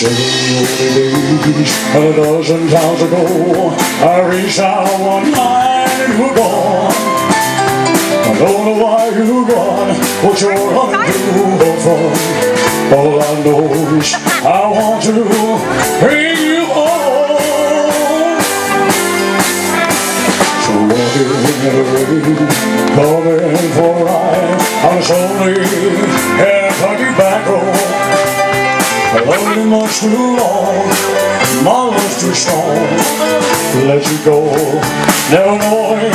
days, a dozen times ago, I reached out one night and you were gone. I don't know why you're gone, what you're running to or from. All I know is I want to bring you home. So walking in the rain, coming for a ride, I'm slowly heading Kentucky back home. I love you much too long, my love's too strong to let you go, never knowing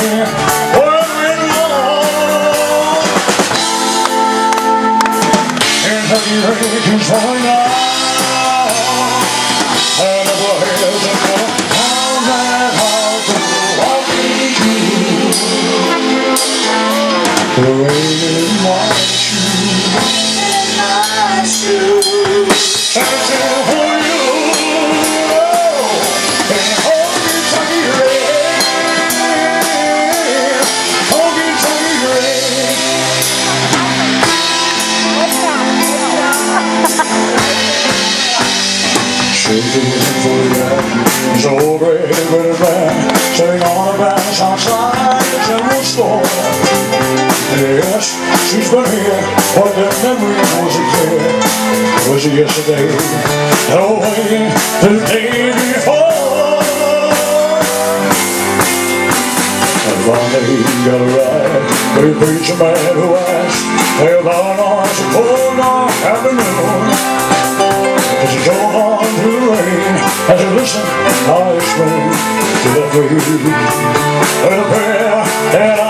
where it belongs. Kentucky rain keeps falling down, I never hesitate to pound that heart to walk into. The rain in my shoes, searching for you, and oh, Kentucky rain, oh, Kentucky rain. Shaking for you, so brave and bad, sitting on a bench outside the general store. Yes, she's been here, but the memory wasn't clear. Was it yesterday? No way, the day before. And one day you got a ride with a preacher man who asked me about an arch of cold dark afternoon. As you drove on through the rain, as you listened, I explained to that way, with a prayer that I